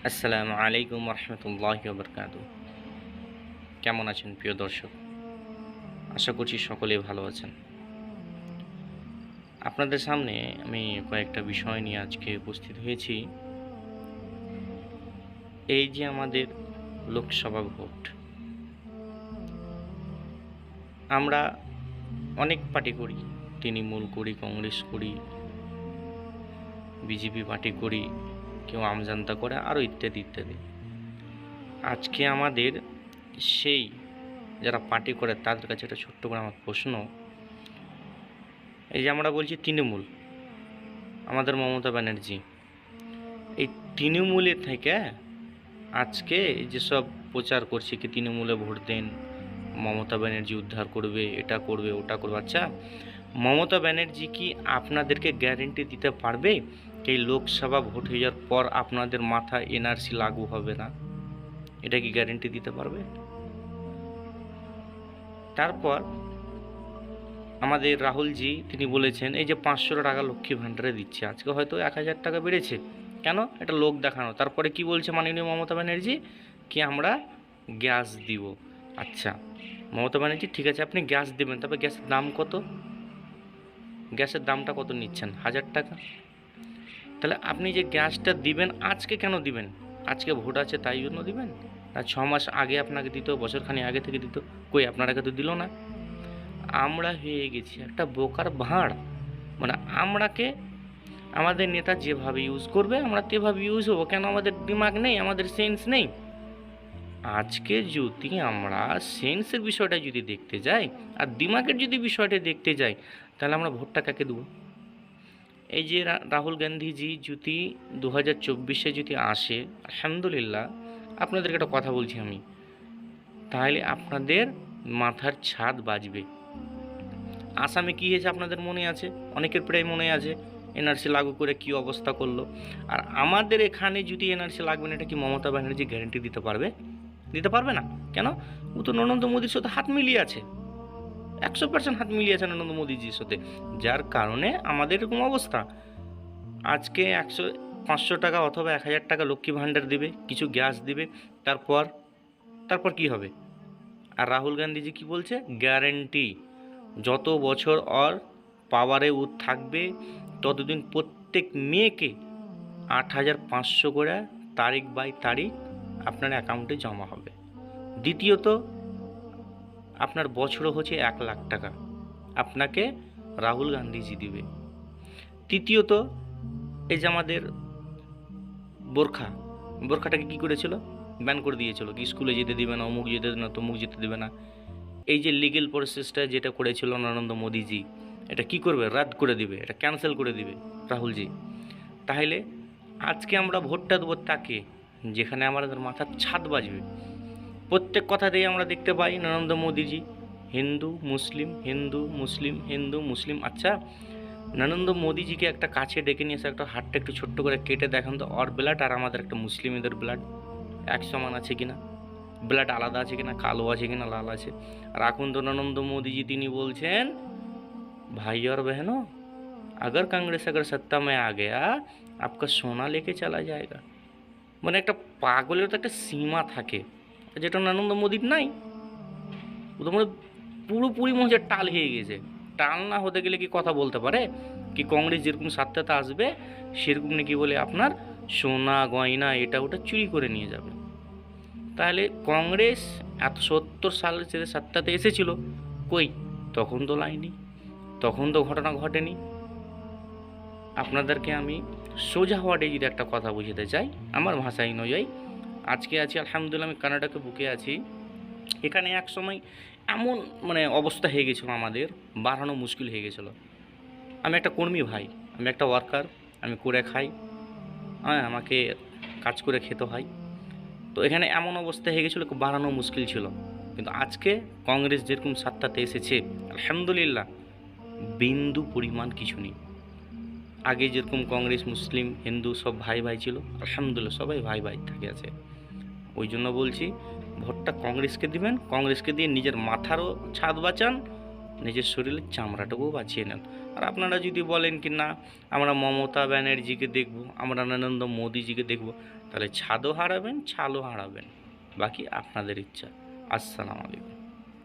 আসসালামু আলাইকুম রহমতুল্লাহি ওয়া বারাকাতুহু। কেমন আছেন প্রিয় দর্শক? আশা করছি সকলেই ভালো আছেন। আপনাদের সামনে আমি কয়েকটা বিষয় নিয়ে আজকে উপস্থিত হয়েছি। এই যে আমাদের লোকসভা ভোট, আমরা অনেক পার্টি করি, তৃণমূল করি, কংগ্রেস করি, বিজেপি পার্টি করি, কেউ আমজানতা করে, আরও ইত্যাদি ইত্যাদি। আজকে আমাদের সেই যারা পার্টি করে তাদের কাছে একটা ছোট্ট করে আমার প্রশ্ন, এই যে আমরা বলছি তৃণমূল, আমাদের মমতা ব্যানার্জি, এই তৃণমূলের থেকে আজকে যেসব প্রচার করছে কি তৃণমূলে ভোট দেন, মমতা ব্যানার্জি উদ্ধার করবে, এটা করবে, ওটা করবে। আচ্ছা, মমতা ব্যানার্জি কি আপনাদেরকে গ্যারেন্টি দিতে পারবে এই লোকসভা ভোট হয়ে যাওয়ার পর আপনাদের মাথায় এনআরসি লাগু হবে না? এটা কি গ্যারেন্টি দিতে পারবে? তারপর আমাদের রাহুলজি তিনি বলেছেন এই যে 500 টাকা লক্ষ্মী ভাণ্ডারে দিচ্ছে, আজকে হয়তো 1000 টাকা বেড়েছে, কেন? এটা লোক দেখানো। তারপরে কি বলছে মাননীয় মমতা ব্যানার্জি, কি আমরা গ্যাস দিব। আচ্ছা মমতা ব্যানার্জি, ঠিক আছে আপনি গ্যাস দেবেন, তবে গ্যাসের দাম কত? গ্যাসের দামটা কত নিচ্ছেন? 1000 টাকা। তাহলে আপনি যে গ্যাসটা দিবেন আজকে কেন দিবেন? আজকে ভোট আছে তাই জন্য দিবেন? আর 6 মাস আগে আপনাকে দিত, বছরখানি আগে থেকে দিত, কই আপনারাকে তো দিল না। আমরা হয়ে গেছি একটা বোকার ভাঁড়। মানে আমরাকে আমাদের নেতা যেভাবে ইউজ করবে আমরা তেভাবে ইউজ হবো। কেন? আমাদের দিমাগ নেই, আমাদের সেন্স নেই। আজকে যদি আমরা সেন্সের বিষয়টা যদি দেখতে যাই আর দিমাগের যদি বিষয়টা দেখতে যাই, তাহলে আমরা ভোটটা কাকে দেবো? এই যে রাহুল গান্ধীজি যদি 2024-এ যদি আসে, আলহামদুলিল্লাহ, আপনাদেরকে একটা কথা বলছি আমি, তাহলে আপনাদের মাথার ছাদ বাজবে। আসামে কী হয়েছে আপনাদের মনে আছে, অনেকের প্রায় মনে আছে, এনআরসি লাগু করে কি অবস্থা করলো। আর আমাদের এখানে যদি এনআরসি লাগবে না, এটা কি মমতা ব্যানার্জি গ্যারেন্টি দিতে পারবে? দিতে পারবে না। কেন? ও তো নরেন্দ্র মোদীর সাথে হাত মিলিয়ে আছে, 100% হাত মিলিয়ে আছে নরেন্দ্র মোদীজির সাথে, যার কারণে আমাদের এরকম অবস্থা। আজকে 500 টাকা অথবা 1000 টাকা লক্ষ্মী ভাণ্ডার দেবে, কিছু গ্যাস দেবে, তারপর তারপর কি হবে? আর রাহুল গান্ধীজি কি বলছে? গ্যারেন্টি। যত বছর ওর পাওয়ারে ও থাকবে ততদিন প্রত্যেক মেয়েকে 8500 করে তারিখ বাই তারিখ আপনার অ্যাকাউন্টে জমা হবে। দ্বিতীয়ত, আপনার বছরও হচ্ছে 1 লাখ টাকা আপনাকে রাহুল গান্ধীজি দিবে। তৃতীয়ত, এই যে আমাদের বোরখাটাকে কি করেছিল? ব্যান করে দিয়েছিল, কি স্কুলে যেতে দিবে না, অমুক যেতে দেবে না, তমুক যেতে দেবে না। এই যে লিগেল প্রসেসটা যেটা করেছিল নরেন্দ্র মোদীজি, এটা কি করবে? রাদ করে দিবে, এটা ক্যান্সেল করে দিবে রাহুলজি। তাহলে আজকে আমরা ভোটটা দেবো তাকে যেখানে আমাদের মাথার ছাদ বাজবে। প্রত্যেক কথাতেই আমরা দেখতে পাই নরেন্দ্র মোদীজি হিন্দু মুসলিম, হিন্দু মুসলিম, হিন্দু মুসলিম। আচ্ছা, নরেন্দ্র মোদীজিকে একটা কাছে ডেকে নিয়ে এসে একটা হাতটা একটু ছোট্ট করে কেটে দেখান তো, ওর ব্লাড আর আমাদের একটা মুসলিমদের ব্লাড এক সমান আছে কিনা, ব্লাড আলাদা আছে কিনা, কালো আছে কিনা, লাল আছে। আর এখন তো নরেন্দ্র মোদীজি তিনি বলছেন, भाई और बहनों, अगर कांग्रेस अगर सत्ता में आ गया आपका सोना लेके चला जाएगा। মানে একটা পাগলের তো একটা সীমা থাকে, যেটা নরেন্দ্র মোদীর নাই। ও তো মানে পুরোপুরি মনে হচ্ছে টাল হয়ে গেছে। টাল না হতে গেলে কি কথা বলতে পারে? কি কংগ্রেস যেরকম সাথে আসবে সেরকম নাকি বলে আপনার সোনা গয়না এটা ওটা চুরি করে নিয়ে যাবে। তাহলে কংগ্রেস এত 70 সালে যে সত্তাতে এসেছিল, কই তখন তো লাইনি, তখন তো ঘটনা ঘটেনি। আপনাদেরকে আমি সোজা ওয়ার্ডে যদি একটা কথা বুঝাতে চাই, আমার ভাষায় অনুযায়ী, আজকে আছি আলহামদুলিল্লাহ, আমি কানাডাকে বুকে আছি। এখানে এক সময় এমন মানে অবস্থা হয়ে গেছিলো, আমাদের বাড়ানো মুশকিল হয়ে গেছিলো। আমি একটা কর্মী ভাই, আমি একটা ওয়ার্কার, আমি করে খাই, হ্যাঁ আমাকে কাজ করে খেতে হয়। তো এখানে এমন অবস্থা হয়ে গেছিলো, বাড়ানো মুশকিল ছিল। কিন্তু আজকে কংগ্রেস যেরকম সাত্তাতে এসেছে, আলহামদুলিল্লাহ, বিন্দু পরিমাণ কিছু নেই। আগে যেরকম কংগ্রেস মুসলিম হিন্দু সব ভাই ভাই ছিল, আলহামদুলিল্লাহ সবাই ভাই ভাই থাকে আছে। ওই জন্য বলছি ভোটটা কংগ্রেসকে দিবেন, কংগ্রেসকে দিয়ে নিজের মাথারও ছাদ বাঁচান, নিজের শরীরের চামড়াটুকুও বাঁচিয়ে নেন। আর আপনারা যদি বলেন কি না আমরা মমতা ব্যানার্জিকে দেখব, আমরা নরেন্দ্র মোদিজিকে দেখব, তাহলে ছাদও হারাবেন, ছালও হারাবেন। বাকি আপনাদের ইচ্ছা। আসসালামু আলাইকুম।